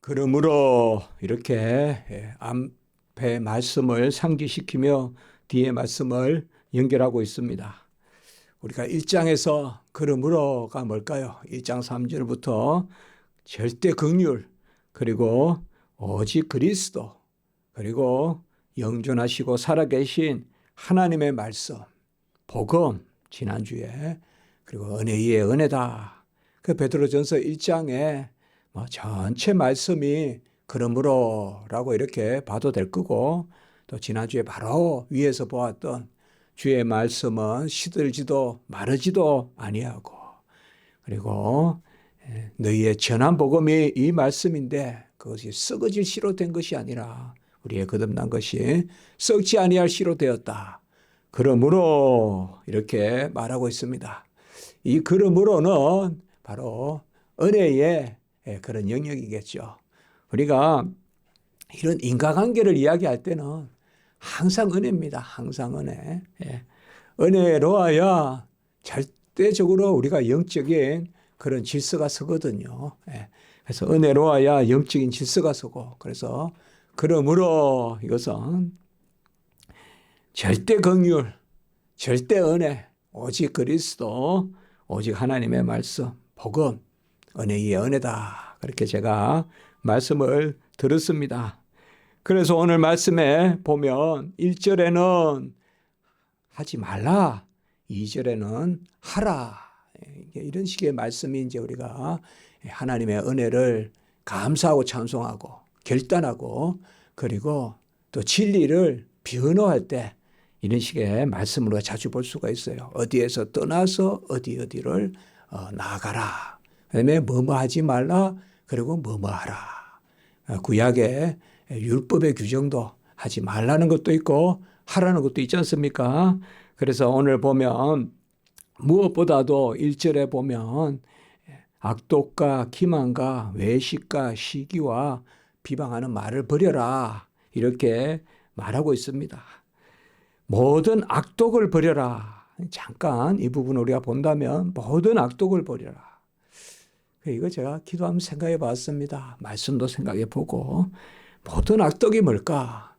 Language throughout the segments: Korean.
그러므로 이렇게 앞에 말씀을 상기시키며 뒤에 말씀을 연결하고 있습니다. 우리가 1장에서 그러므로가 뭘까요? 1장 3절부터 절대 긍휼, 그리고 오직 그리스도, 그리고 영존하시고 살아계신 하나님의 말씀, 복음, 지난주에, 그리고 은혜 위에 은혜다. 그 베드로전서 1장에 전체 말씀이 그러므로라고 이렇게 봐도 될 거고, 또 지난주에 바로 위에서 보았던 주의 말씀은 시들지도 마르지도 아니하고, 그리고 너희의 전한 복음이 이 말씀인데 그것이 썩어질 씨로 된 것이 아니라 우리의 거듭난 것이 썩지 아니할 씨로 되었다. 그러므로 이렇게 말하고 있습니다. 이 그러므로는 바로 은혜의 그런 영역이겠죠. 우리가 이런 인과관계를 이야기할 때는 항상 은혜입니다. 항상 은혜. 은혜로 하여 절대적으로 우리가 영적인 그런 질서가 서거든요. 그래서 은혜로 하여 영적인 질서가 서고, 그래서 그러므로 이것은 절대 긍휼, 절대 은혜, 오직 그리스도, 오직 하나님의 말씀, 복음, 은혜 위에 은혜다. 그렇게 제가 말씀을 들었습니다. 그래서 오늘 말씀에 보면 1절에는 하지 말라, 2절에는 하라. 이런 식의 말씀이 이제 우리가 하나님의 은혜를 감사하고 찬송하고 결단하고, 그리고 또 진리를 변호할 때 이런 식의 말씀으로 자주 볼 수가 있어요. 어디에서 떠나서 어디를 나아가라. 그다음에 뭐뭐 하지 말라. 그리고 뭐뭐 하라. 구약의 율법의 규정도 하지 말라는 것도 있고 하라는 것도 있지 않습니까? 그래서 오늘 보면 무엇보다도 1절에 보면 악독과 기만과 외식과 시기와 비방하는 말을 버려라. 이렇게 말하고 있습니다. 모든 악독을 버려라. 잠깐 이 부분 우리가 본다면 모든 악독을 버려라. 이거 제가 기도하면서 생각해 봤습니다. 말씀도 생각해 보고, 모든 악독이 뭘까?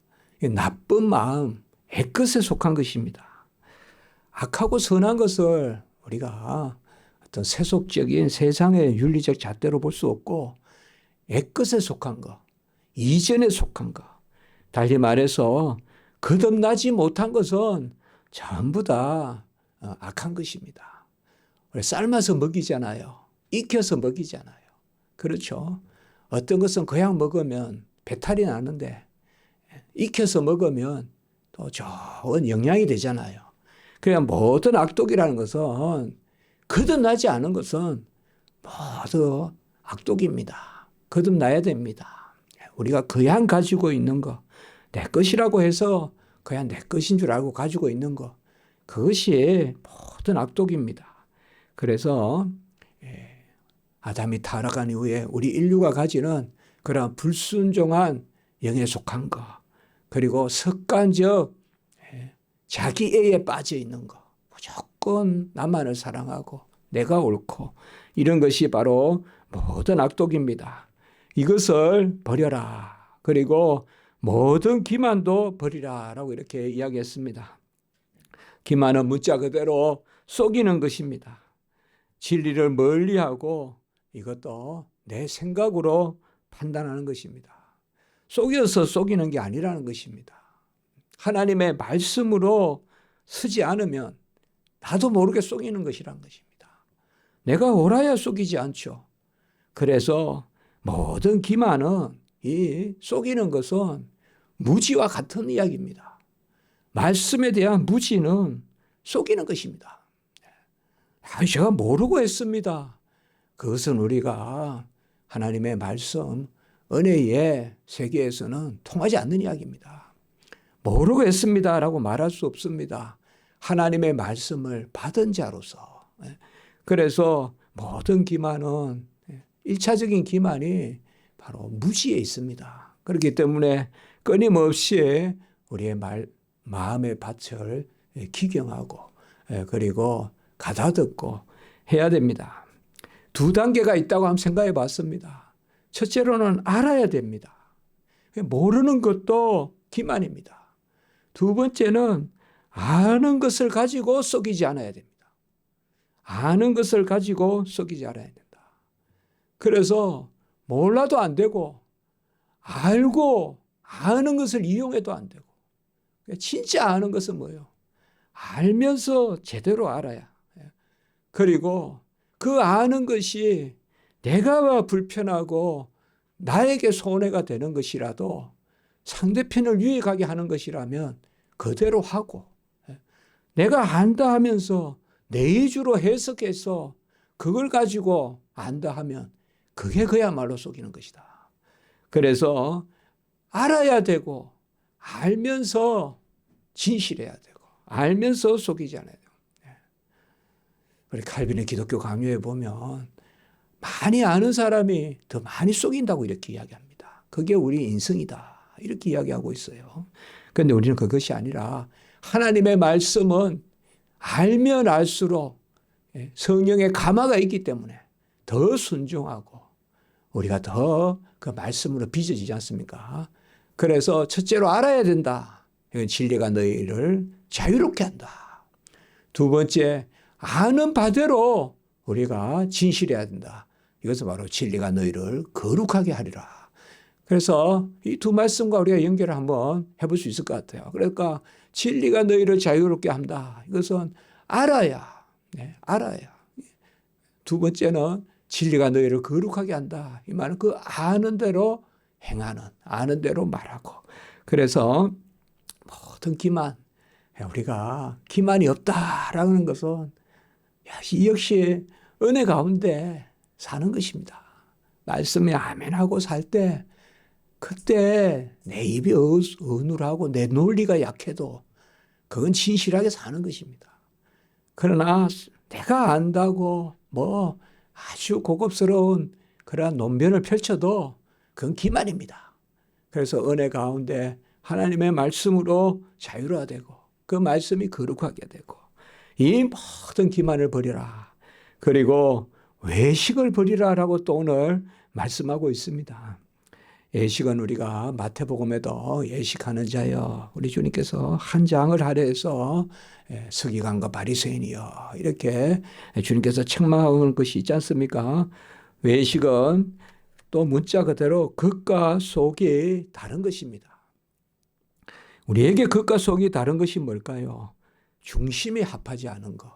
나쁜 마음, 애끝에 속한 것입니다. 악하고 선한 것을 우리가 어떤 세속적인 세상의 윤리적 잣대로 볼 수 없고, 애끝에 속한 것, 이전에 속한 것, 달리 말해서 거듭나지 못한 것은 전부 다 악한 것입니다. 삶아서 먹이잖아요. 익혀서 먹이잖아요. 그렇죠? 어떤 것은 그냥 먹으면 배탈이 나는데 익혀서 먹으면 또 좋은 영양이 되잖아요. 그냥 모든 악독이라는 것은, 거듭나지 않은 것은 모두 악독입니다. 거듭나야 됩니다. 우리가 그냥 가지고 있는 거, 내 것이라고 해서 그냥 내 것인 줄 알고 가지고 있는 거, 그것이 모든 악독입니다. 그래서 아담이 타락한 이후에 우리 인류가 가지는 그런 불순종한 영에 속한 거, 그리고 습관적 자기애에 빠져 있는 거, 무조건 나만을 사랑하고 내가 옳고, 이런 것이 바로 모든 악독입니다. 이것을 버려라. 그리고 모든 기만도 버리라 라고 이렇게 이야기했습니다. 기만은 문자 그대로 속이는 것입니다. 진리를 멀리하고 이것도 내 생각으로 판단하는 것입니다. 속여서 속이는 게 아니라는 것입니다. 하나님의 말씀으로 서지 않으면 나도 모르게 속이는 것이란 것입니다. 내가 옳아야 속이지 않죠. 그래서 모든 기만은, 이 속이는 것은 무지와 같은 이야기입니다. 말씀에 대한 무지는 속이는 것입니다. 제가 모르고 했습니다. 그것은 우리가 하나님의 말씀, 은혜의 세계에서는 통하지 않는 이야기입니다. 모르고 했습니다라고 말할 수 없습니다. 하나님의 말씀을 받은 자로서. 그래서 모든 기만은, 1차적인 기만이 바로 무지에 있습니다. 그렇기 때문에 끊임없이 우리의 마음의 밭을 기경하고, 그리고 가다듬고 해야 됩니다. 두 단계가 있다고 한번 생각해 봤습니다. 첫째로는 알아야 됩니다. 모르는 것도 기만입니다. 두 번째는 아는 것을 가지고 속이지 않아야 됩니다. 아는 것을 가지고 속이지 않아야 된다. 그래서 몰라도 안 되고 알고 아는 것을 이용해도 안 되고 진짜 아는 것은 뭐예요? 알면서 제대로 알아야. 그리고 그 아는 것이 내가 불편하고 나에게 손해가 되는 것이라도 상대편을 유익하게 하는 것이라면 그대로 하고 내가 안다 하면서 내 위주로 해석해서 그걸 가지고 안다 하면 그게 그야말로 속이는 것이다. 그래서 알아야 되고 알면서 진실해야 되고 알면서 속이지 않아야 돼요. 우리 칼빈의 기독교 강요에 보면 많이 아는 사람이 더 많이 속인다고 이렇게 이야기합니다. 그게 우리 인성이다. 이렇게 이야기하고 있어요. 그런데 우리는 그것이 아니라 하나님의 말씀은 알면 알수록 성령의 감화가 있기 때문에 더 순종하고 우리가 더 그 말씀으로 빚어지지 않습니까? 그래서 첫째로 알아야 된다. 이건 진리가 너희를 자유롭게 한다. 두 번째, 아는 바대로 우리가 진실해야 된다. 이것은 바로 진리가 너희를 거룩하게 하리라. 그래서 이 두 말씀과 우리가 연결을 한번 해볼 수 있을 것 같아요. 그러니까 진리가 너희를 자유롭게 한다. 이것은 알아야, 알아야. 두 번째는 진리가 너희를 거룩하게 한다. 이 말은 그 아는 대로 행하는, 아는 대로 말하고. 그래서 모든 기만, 우리가 기만이 없다라는 것은 이 역시 은혜 가운데 사는 것입니다. 말씀에 아멘하고 살 때 그때 내 입이 어눌하고 내 논리가 약해도 그건 진실하게 사는 것입니다. 그러나 내가 안다고 뭐 아주 고급스러운 그러한 논변을 펼쳐도 그건 기만입니다. 그래서 은혜 가운데 하나님의 말씀으로 자유화되고 그 말씀이 거룩하게 되고 이 모든 기만을 버리라. 그리고 외식을 버리라라고 또 오늘 말씀하고 있습니다. 예식은 우리가 마태복음에도 예식하는 자여 우리 주님께서 한 장을 할애해서 서기관과 바리새인이여 이렇게 주님께서 책망하는 것이 있지 않습니까? 외식은 또 문자 그대로 겉과 속이 다른 것입니다. 우리에게 겉과 속이 다른 것이 뭘까요? 중심이 합하지 않은 것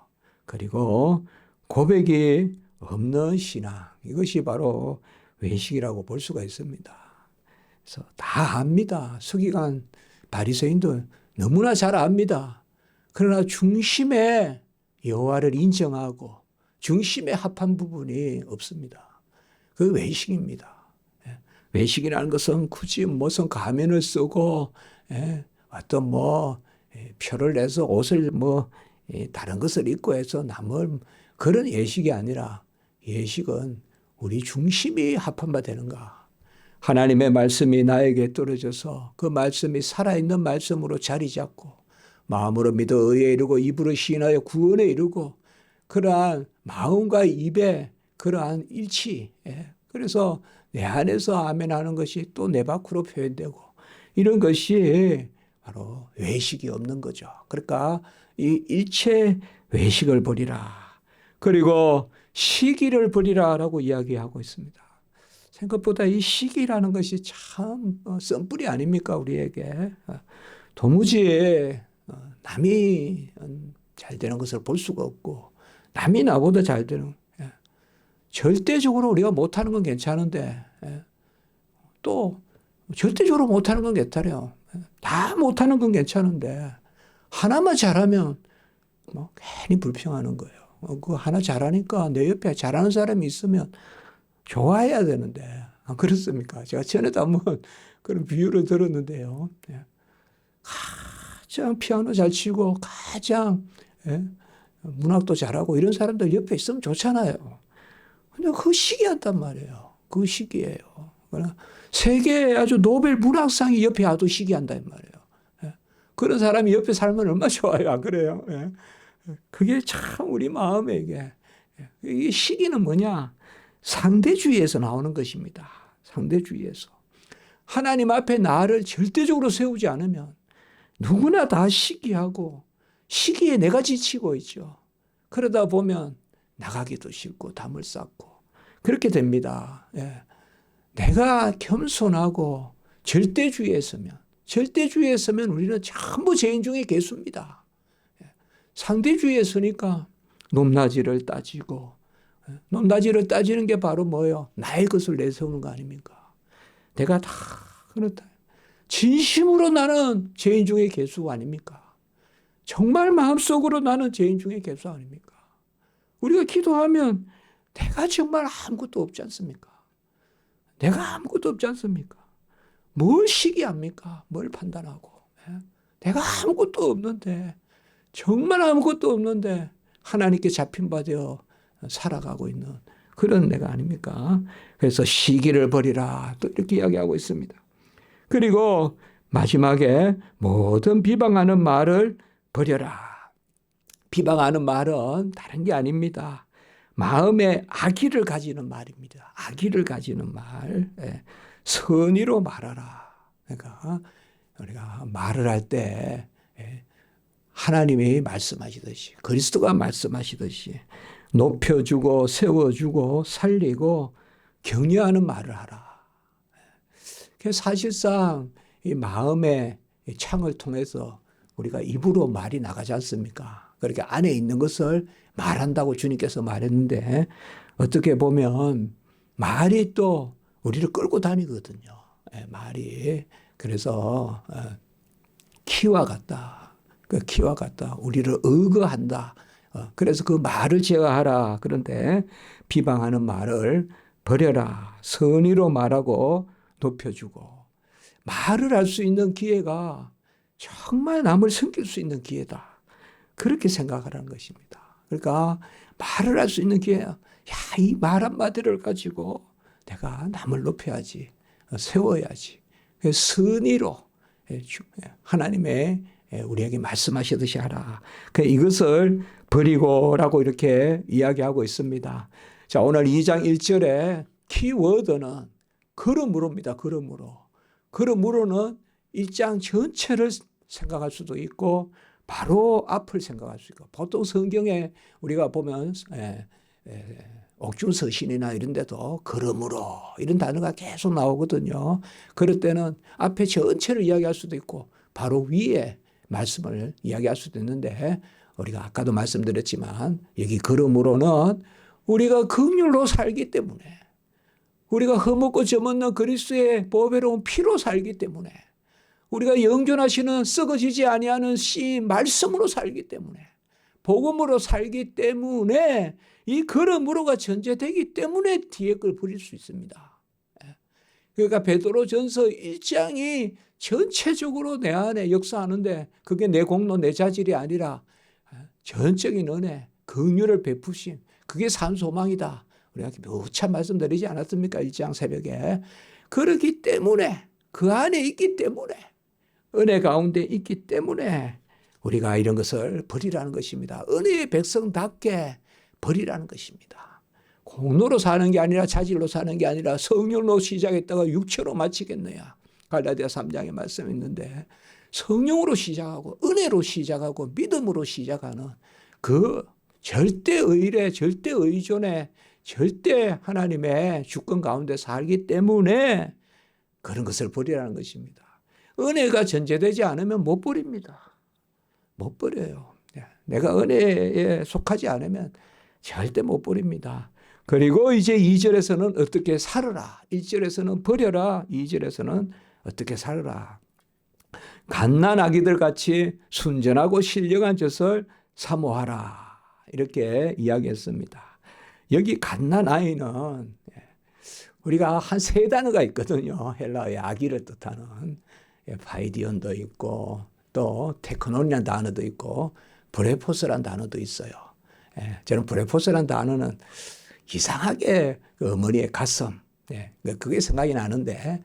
그리고 고백이 없는 신앙 이것이 바로 외식이라고 볼 수가 있습니다. 그래서 다 압니다. 서기관 바리새인도 너무나 잘 압니다. 그러나 중심에 여호와를 인정하고 중심에 합한 부분이 없습니다. 그 외식입니다. 외식이라는 것은 굳이 무슨 가면을 쓰고 어떤 표를 내서 옷을 다른 것을 입고 해서 남을 그런 예식이 아니라 예식은 우리 중심이 합한 바 되는가. 하나님의 말씀이 나에게 떨어져서 그 말씀이 살아있는 말씀으로 자리 잡고 마음으로 믿어 의에 이르고 입으로 시인하여 구원에 이르고 그러한 마음과 입의 그러한 일치 그래서 내 안에서 아멘하는 것이 또 내 밖으로 표현되고 이런 것이 바로 외식이 없는 거죠. 그러니까 이 일체 외식을 버리라. 그리고 시기를 버리라라고 이야기하고 있습니다. 생각보다 이 시기라는 것이 참 썸뿌리 아닙니까 우리에게. 도무지 남이 잘 되는 것을 볼 수가 없고 남이 나보다 잘 되는 절대적으로 우리가 못하는 건 괜찮은데 또 절대적으로 못하는 건 괜찮아요. 다 못하는 건 괜찮은데 하나만 잘하면 괜히 불평하는 거예요. 그 하나 잘하니까 내 옆에 잘하는 사람이 있으면 좋아해야 되는데 안 그렇습니까? 제가 전에도 한번 그런 비유를 들었는데요. 가장 피아노 잘 치고 가장 문학도 잘하고 이런 사람들 옆에 있으면 좋잖아요. 근데 그거 시기한단 말이에요. 그거 시기예요. 세계 아주 노벨 문학상이 옆에 와도 시기한단 말이에요. 그런 사람이 옆에 살면 얼마나 좋아요. 안 그래요? 그게 참 우리 마음에 이게 시기는 뭐냐? 상대주의에서 나오는 것입니다. 상대주의에서. 하나님 앞에 나를 절대적으로 세우지 않으면 누구나 다 시기하고 시기에 내가 지치고 있죠. 그러다 보면 나가기도 싫고 담을 쌓고 그렇게 됩니다. 예. 내가 겸손하고 절대주의에 서면 우리는 전부 죄인 중에 개수입니다. 예. 상대주의에 서니까 높낮이를 따지고, 높낮이를 따지는 게 바로 뭐예요? 나의 것을 내세우는 거 아닙니까? 내가 다 그렇다. 진심으로 나는 죄인 중에 개수 아닙니까? 정말 마음속으로 나는 죄인 중에 개수 아닙니까? 우리가 기도하면 내가 정말 아무것도 없지 않습니까? 내가 아무것도 없지 않습니까? 뭘 시기합니까? 뭘 판단하고. 내가 아무것도 없는데, 정말 아무것도 없는데 하나님께 잡힌 바 되어 살아가고 있는 그런 내가 아닙니까? 그래서 시기를 버리라 또 이렇게 이야기하고 있습니다. 그리고 마지막에 모든 비방하는 말을 버려라. 비방하는 말은 다른 게 아닙니다. 마음에 악의를 가지는 말입니다. 악의를 가지는 말. 선의로 말하라. 그러니까 우리가 말을 할 때 하나님이 말씀하시듯이 그리스도가 말씀하시듯이 높여주고 세워주고 살리고 격려하는 말을 하라. 사실상 이 마음의 창을 통해서 우리가 입으로 말이 나가지 않습니까? 그렇게 안에 있는 것을 말한다고 주님께서 말했는데 어떻게 보면 말이 또 우리를 끌고 다니거든요. 말이. 그래서 키와 같다. 그 키와 같다. 우리를 의거한다. 그래서 그 말을 제어하라. 그런데 비방하는 말을 버려라. 선의로 말하고 높여주고. 말을 할 수 있는 기회가 정말 남을 섬길 수 있는 기회다. 그렇게 생각하라는 것입니다. 그러니까 말을 할 수 있는 기회야. 이 말 한마디를 가지고 내가 남을 높여야지. 세워야지. 선의로 하나님의 우리에게 말씀하시듯이 하라. 이것을 버리고라고 이렇게 이야기하고 있습니다. 자, 오늘 2장 1절에 키워드는 그러므로입니다. 그러므로는 1장 전체를 생각할 수도 있고 바로 앞을 생각할 수 있고 보통 성경에 우리가 보면 옥중서신이나 이런 데도 그러므로 이런 단어가 계속 나오거든요. 그럴 때는 앞에 전체를 이야기할 수도 있고 바로 위에 말씀을 이야기할 수도 있는데 우리가 아까도 말씀드렸지만 여기 그러므로는 우리가 긍휼로 살기 때문에 우리가 허먹고 젖먹는 그리스도의 보배로운 피로 살기 때문에 우리가 영존하시는 썩어지지 아니하는 씨 말씀으로 살기 때문에 복음으로 살기 때문에 이 그러므로가 전제되기 때문에 뒤에 걸 버릴 수 있습니다. 그러니까 베드로전서 1장이 전체적으로 내 안에 역사하는데 그게 내 공로 내 자질이 아니라 전적인 은혜 긍휼을 베푸심 그게 산 소망이다. 우리가 몇차 말씀드리지 않았습니까? 1장 새벽에. 그렇기 때문에 그 안에 있기 때문에 은혜 가운데 있기 때문에 우리가 이런 것을 버리라는 것입니다. 은혜의 백성답게 버리라는 것입니다. 공로로 사는 게 아니라 자질로 사는 게 아니라 성령으로 시작했다가 육체로 마치겠느냐. 갈라디아 3장에 말씀이 있는데 성령으로 시작하고 은혜로 시작하고 믿음으로 시작하는 그 절대 의례, 절대 의존에 절대 하나님의 주권 가운데 살기 때문에 그런 것을 버리라는 것입니다. 은혜가 전제되지 않으면 못 버립니다. 못 버려요. 내가 은혜에 속하지 않으면 절대 못 버립니다. 그리고 이제 2절에서는 어떻게 살으라. 1절에서는 버려라. 2절에서는 어떻게 살으라. 갓난아기들 같이 순전하고 신령한 젖을 사모하라. 이렇게 이야기했습니다. 여기 갓난아이는 우리가 한 세 단어가 있거든요. 헬라어의 아기를 뜻하는 파이디온도 있고 또 테크논이라는 단어도 있고 브레포스라는 단어도 있어요. 저는 브레포스라는 단어는 이상하게 그 어머니의 가슴 그게 생각이 나는데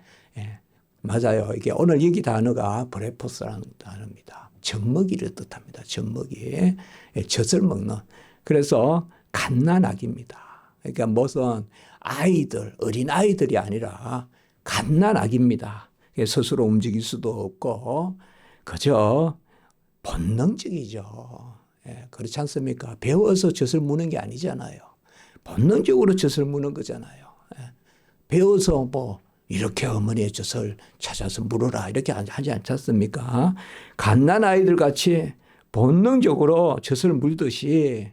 맞아요. 이게 오늘 여기 단어가 브레포스라는 단어입니다. 젖먹이를 뜻합니다. 젖먹이 젖을 먹는 그래서 갓난아기입니다. 그러니까 무슨 아이들 어린 아이들이 아니라 갓난아기입니다. 스스로 움직일 수도 없고 그저 본능적이죠. 예, 그렇지 않습니까? 배워서 젖을 무는 게 아니잖아요. 본능적으로 젖을 무는 거잖아요. 예, 배워서 뭐 이렇게 어머니의 젖을 찾아서 물어라 이렇게 하지 않지 않습니까? 갓난아이들 같이 본능적으로 젖을 물듯이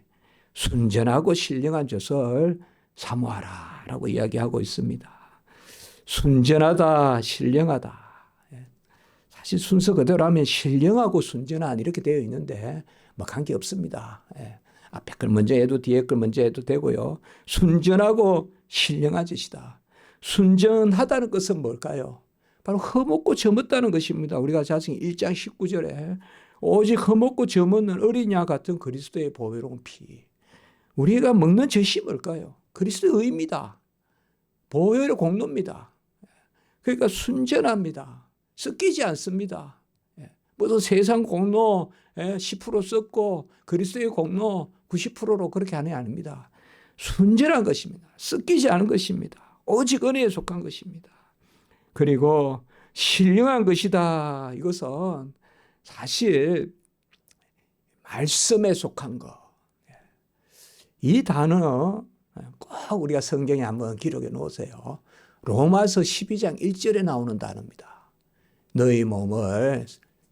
순전하고 신령한 젖을 사모하라 라고 이야기하고 있습니다. 순전하다, 신령하다. 사실 순서 그대로 하면 신령하고 순전한 이렇게 되어 있는데 뭐 관계 없습니다. 앞에 걸 먼저 해도 뒤에 걸 먼저 해도 되고요. 순전하고 신령한 젖이다. 순전하다는 것은 뭘까요? 바로 흠없고 점없다는 것입니다. 우리가 자승 1장 19절에 오직 흠없고 점없는 어린 양 같은 그리스도의 보배로운 피. 우리가 먹는 젖이 뭘까요? 그리스도의 의입니다. 보혈의 공로입니다. 그러니까 순전합니다. 섞이지 않습니다. 무슨 세상 공로 10% 썼고 그리스도의 공로 90%로 그렇게 하는 게 아닙니다. 순전한 것입니다. 섞이지 않은 것입니다. 오직 은혜에 속한 것입니다. 그리고 신령한 것이다. 이것은 사실 말씀에 속한 것. 이 단어 꼭 우리가 성경에 한번 기록해 놓으세요. 로마서 12장 1절에 나오는 단어입니다. 너희 몸을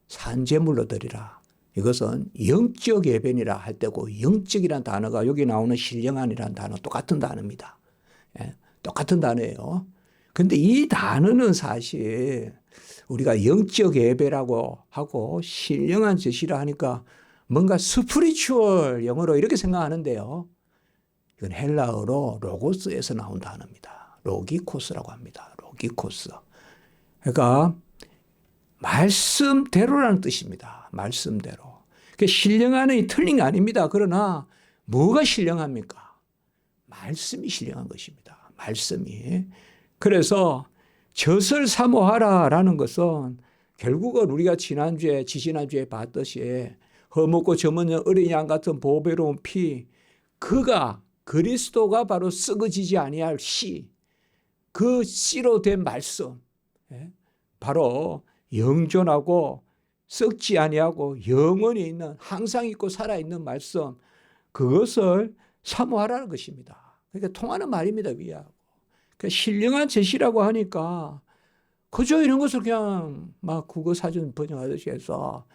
산제물로 드리라. 이것은 영적 예배니라 할 때고 영적이라는 단어가 여기 나오는 신령한이라는 단어 똑같은 단어입니다. 똑같은 단어예요. 그런데 이 단어는 사실 우리가 영적 예배라고 하고 신령한 젖이라 하니까 뭔가 스피리추얼 영어로 이렇게 생각하는데요. 이건 헬라어로 로고스에서 나온 단어입니다. 로기코스라고 합니다. 로기코스. 그러니까 말씀대로라는 뜻입니다. 말씀대로. 신령한이 틀린 게 아닙니다. 그러나 뭐가 신령합니까? 말씀이 신령한 것입니다. 말씀이. 그래서 젖을 사모하라라는 것은 결국은 우리가 지지난주에 봤듯이 흠없고 점없는 어린 양 같은 보배로운 피, 그리스도가 바로 썩어지지 아니할 씨, 그 씨로 된 말씀, 바로 영존하고 썩지 아니하고 영원히 있는 항상 있고 살아있는 말씀, 그것을 사모하라는 것입니다. 그러니까 통하는 말입니다. 위하고. 그러니까 신령한 젖이라고 하니까 그저 이런 것을 그냥 막 국어 사전 번역하듯이 해서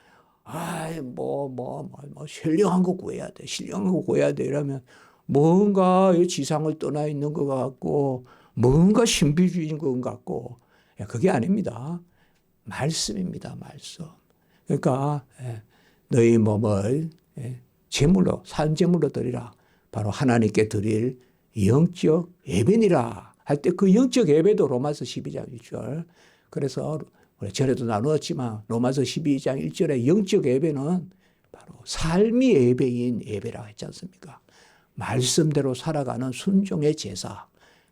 신령한 거 구해야 돼. 신령한 거 구해야 돼. 이러면 뭔가 지상을 떠나 있는 것 같고 뭔가 신비주의인 것 같고 그게 아닙니다. 말씀입니다. 말씀. 그러니까 너희 몸을 제물로 산제물로 드리라. 바로 하나님께 드릴 영적 예배니라 할 때 그 영적 예배도 로마서 12장 1절. 그래서 전에도 나누었지만 로마서 12장 1절의 영적 예배는 바로 삶이 예배인 예배라고 했지 않습니까? 말씀대로 살아가는 순종의 제사.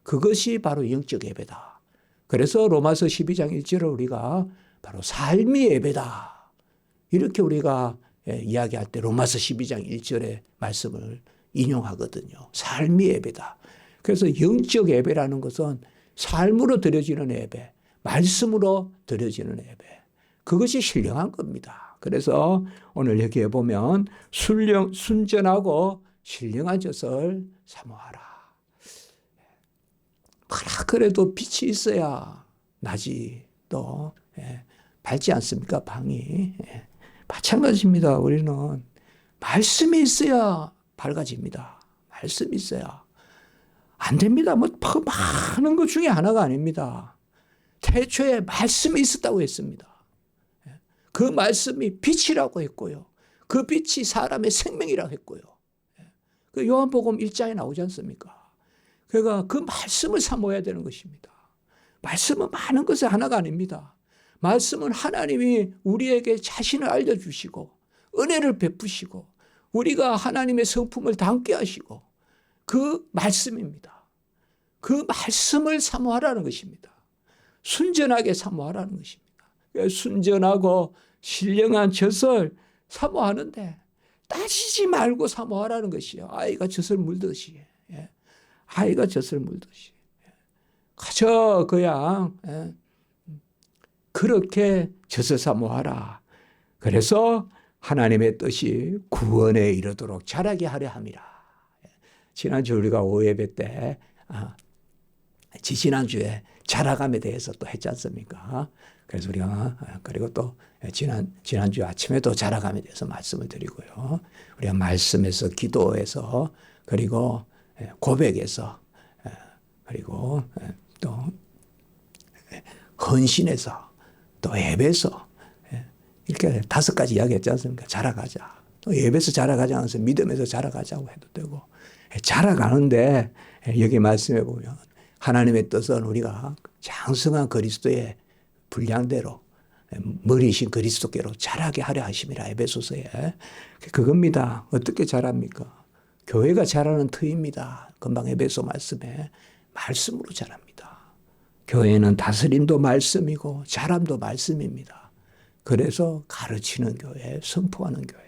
그것이 바로 영적 예배다. 그래서 로마서 12장 1절을 우리가 바로 삶이 예배다. 이렇게 우리가 이야기할 때 로마서 12장 1절의 말씀을 인용하거든요. 삶이 예배다. 그래서 영적 예배라는 것은 삶으로 드려지는 예배, 말씀으로 드려지는 예배. 그것이 신령한 겁니다. 그래서 오늘 여기에 보면 순전하고 신령한 젖을 사모하라. 그래도 빛이 있어야 낮이 또 밝지 않습니까? 방이. 마찬가지입니다. 우리는 말씀이 있어야 밝아집니다. 말씀이 있어야. 안 됩니다. 많은 것 중에 하나가 아닙니다. 태초에 말씀이 있었다고 했습니다. 그 말씀이 빛이라고 했고요. 그 빛이 사람의 생명이라고 했고요. 그 요한복음 1장에 나오지 않습니까? 그러니까 그 말씀을 사모해야 되는 것입니다. 말씀은 많은 것의 하나가 아닙니다. 말씀은 하나님이 우리에게 자신을 알려주시고 은혜를 베푸시고 우리가 하나님의 성품을 담게 하시고 그 말씀입니다. 그 말씀을 사모하라는 것입니다. 순전하게 사모하라는 것입니다. 순전하고 신령한 젖을 사모하는데 따지지 말고 사모하라는 것이요. 아이가 젖을 물듯이. 아이가 젖을 물듯이. 그저 그냥 그렇게 젖을 사모하라. 그래서 하나님의 뜻이 구원에 이르도록 자라게 하려 함이라. 지난주 우리가 오예배 때 지난주에 자라감에 대해서 또 했지 않습니까? 그래서 우리가 그리고 또 지난주 아침에도 자라감에 대해서 말씀을 드리고요. 우리가 말씀에서 기도해서 그리고 고백에서 그리고 또 헌신해서 또 예배에서 이렇게 5가지 이야기했지 않습니까? 자라가자. 또 예배에서 자라가지 않아서 믿음에서 자라가자고 해도 되고 자라가는데 여기 말씀해 보면 하나님의 뜻은 우리가 장성한 그리스도의 분량대로 머리이신 그리스도께로 자라게 하려 하심이라. 에베소서에 그겁니다. 어떻게 자랍니까? 교회가 자라는 터입니다. 금방 에베소 말씀에 말씀으로 자랍니다. 교회는 다스림도 말씀이고 자람도 말씀입니다. 그래서 가르치는 교회, 선포하는 교회.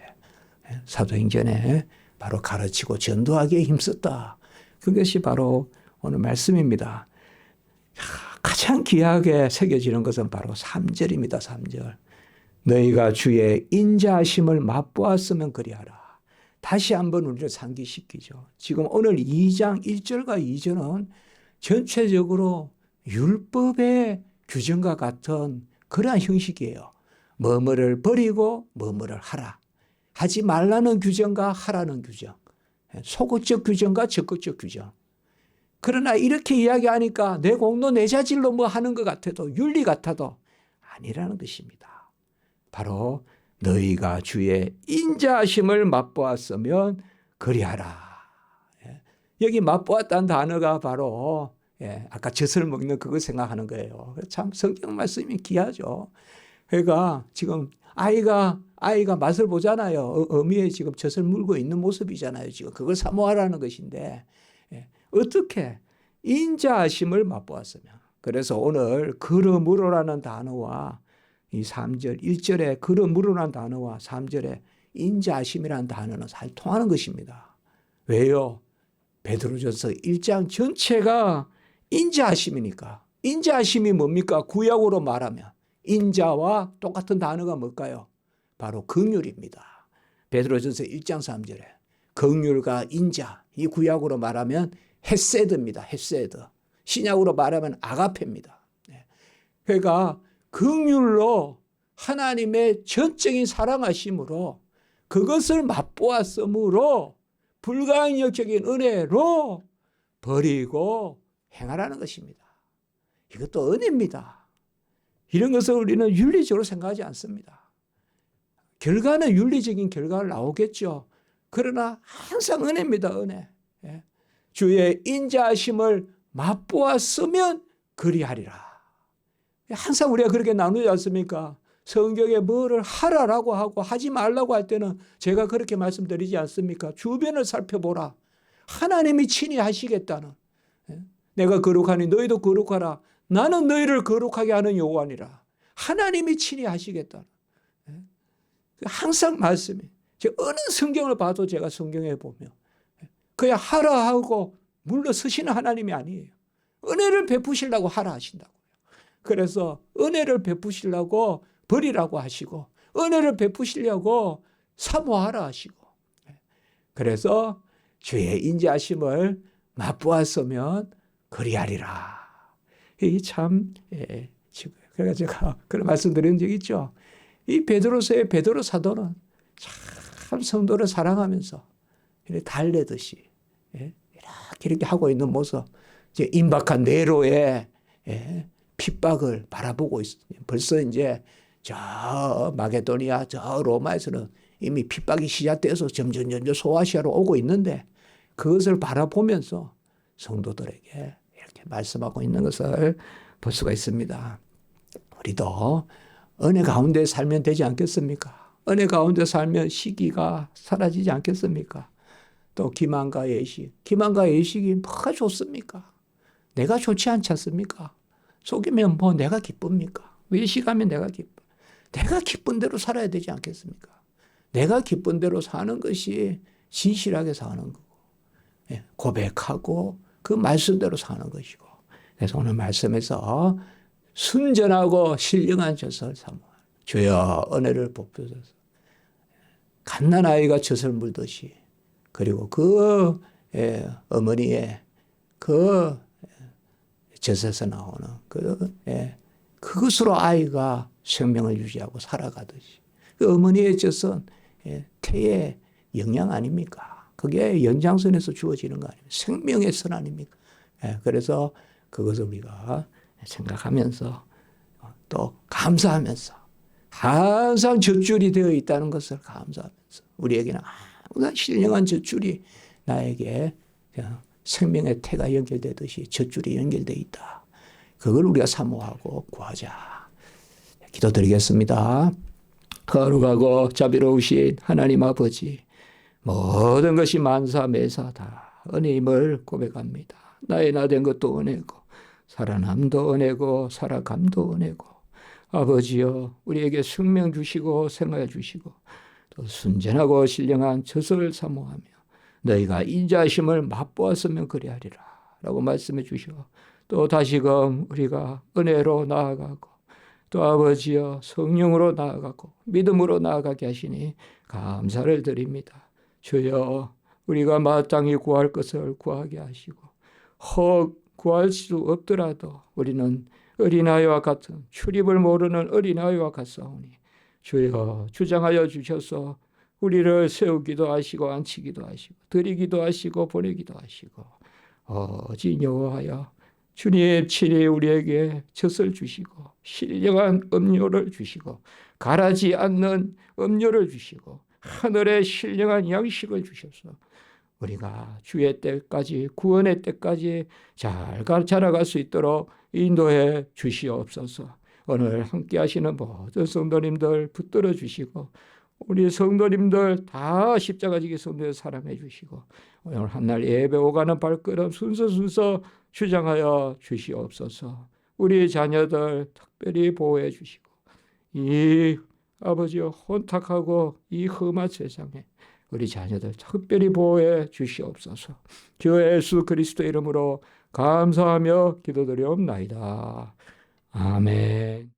사도행전에 바로 가르치고 전도하기에 힘썼다. 그것이 바로 오늘 말씀입니다. 가장 귀하게 새겨지는 것은 바로 3절입니다. 3절. 너희가 주의 인자하심을 맛보았으면 그리하라. 다시 한번 우리를 상기시키죠. 지금 오늘 2장 1절과 2절은 전체적으로 율법의 규정과 같은 그러한 형식이에요. 뭐뭐를 버리고 뭐뭐를 하라. 하지 말라는 규정과 하라는 규정. 소극적 규정과 적극적 규정. 그러나 이렇게 이야기하니까 내 공로 내 자질로 뭐 하는 것 같아도 윤리 같아도 아니라는 것입니다. 바로 너희가 주의 인자하심을 맛보았으면 그리하라. 여기 맛보았다는 단어가 바로 아까 젖을 먹는 그거 생각하는 거예요. 참 성경 말씀이 귀하죠. 그러니까 지금 아이가 맛을 보잖아요. 어미에 지금 젖을 물고 있는 모습이잖아요. 지금 그걸 사모하라는 것인데 어떻게 인자하심을 맛보았으면. 그래서 오늘 그러므로라는 단어와 이 3절 1절에 그러므로라는 단어와 3절에 인자하심이라는 단어는 잘 통하는 것입니다. 왜요? 베드로전서 1장 전체가 인자하심이니까. 인자하심이 뭡니까? 구약으로 말하면 인자와 똑같은 단어가 뭘까요? 바로 긍휼입니다. 베드로전서 1장 3절에 긍휼과 인자, 이 구약으로 말하면 헤세드입니다. 헤세드. 신약으로 말하면 아가페입니다. 그러니까 긍휼로 하나님의 전적인 사랑하심으로 그것을 맛보았으므로 불가항력적인 은혜로 버리고 행하라는 것입니다. 이것도 은혜입니다. 이런 것을 우리는 윤리적으로 생각하지 않습니다. 결과는 윤리적인 결과가 나오겠죠. 그러나 항상 은혜입니다. 은혜. 주의 인자하심을 맛보았으면 그리하리라. 항상 우리가 그렇게 나누지 않습니까? 성경에 뭐를 하라라고 하고 하지 말라고 할 때는 제가 그렇게 말씀드리지 않습니까? 주변을 살펴보라. 하나님이 친히 하시겠다는. 내가 거룩하니 너희도 거룩하라. 나는 너희를 거룩하게 하는 여호와니라. 하나님이 친히 하시겠다는. 항상 말씀이. 어느 성경을 봐도 제가 성경에 보면 그냥 하라 하고 물러서시는 하나님이 아니에요. 은혜를 베푸시려고 하라 하신다고요. 그래서 은혜를 베푸시려고 버리라고 하시고 은혜를 베푸시려고 사모하라 하시고 그래서 주의 인자하심을 맛보았으면 그리하리라. 이게 참 그래서 제가 그런 말씀드린 적이 있죠. 이 베드로서의 베드로 사도는 참 성도를 사랑하면서 달래듯이 이렇게 하고 있는 모습, 이제 임박한 네로의 핍박을 바라보고 있어요. 벌써 이제 저 마게도니아, 저 로마에서는 이미 핍박이 시작돼서 점점 소아시아로 오고 있는데 그것을 바라보면서 성도들에게 이렇게 말씀하고 있는 것을 볼 수가 있습니다. 우리도 은혜 가운데 살면 되지 않겠습니까? 은혜 가운데 살면 시기가 사라지지 않겠습니까? 또 기만과 예식. 기만과 예식이 뭐가 좋습니까? 내가 좋지 않지 않습니까? 속이면 뭐 내가 기쁩니까? 외식하면 내가 기뻐. 내가 기쁜 대로 살아야 되지 않겠습니까? 내가 기쁜 대로 사는 것이 진실하게 사는 거고 고백하고 그 말씀대로 사는 것이고 그래서 오늘 말씀에서 순전하고 신령한 젖을 사모하라. 주여 은혜를 베푸소서. 갓난아이가 젖을 물듯이, 그리고 그 어머니의 그 젖에서 나오는 그것으로 아이가 생명을 유지하고 살아가듯이, 그 어머니의 젖은 태의 영양 아닙니까? 그게 연장선에서 주어지는 거 아닙니까? 생명의 선 아닙니까? 그래서 그것을 우리가 생각하면서 또 감사하면서 항상 젖줄이 되어 있다는 것을 감사하면서, 우리에게는 항상 신령한 젖줄이 나에게 생명의 태가 연결되듯이 젖줄이 연결되어 있다. 그걸 우리가 사모하고 구하자. 기도드리겠습니다. 거룩하고 자비로우신 하나님 아버지, 모든 것이 만사매사 다 은혜임을 고백합니다. 나의 나된 것도 은혜고, 살아남도 은혜고, 살아감도 은혜고, 아버지여 우리에게 생명 주시고 생활 주시고 또 순전하고 신령한 젖을 사모하며 너희가 인자하심을 맛보았으면 그리하리라 라고 말씀해 주시고, 또 다시금 우리가 은혜로 나아가고 또 아버지여 성령으로 나아가고 믿음으로 나아가게 하시니 감사를 드립니다. 주여 우리가 마땅히 구할 것을 구하게 하시고, 혹 구할 수 없더라도 우리는 어린아이와 같은 출입을 모르는 어린아이와 같사오니 주여 주장하여 주셔서 우리를 세우기도 하시고 앉히기도 하시고 드리기도 하시고 보내기도 하시고, 오직 여호와여 주님 친히 우리에게 젖을 주시고 신령한 음료를 주시고 가라지 않는 음료를 주시고 하늘의 신령한 양식을 주셔서 우리가 주의 때까지, 구원의 때까지 잘 자라갈 수 있도록 인도해 주시옵소서. 오늘 함께 하시는 모든 성도님들 붙들어 주시고 우리 성도님들 다 십자가지기 성도들 사랑해 주시고 오늘 한날 예배 오가는 발걸음 순서 주장하여 주시옵소서. 우리 자녀들 특별히 보호해 주시고 이 아버지여 혼탁하고 이 험한 세상에 우리 자녀들 특별히 보호해 주시옵소서. 주 예수 그리스도의 이름으로 감사하며 기도드리옵나이다. 아멘.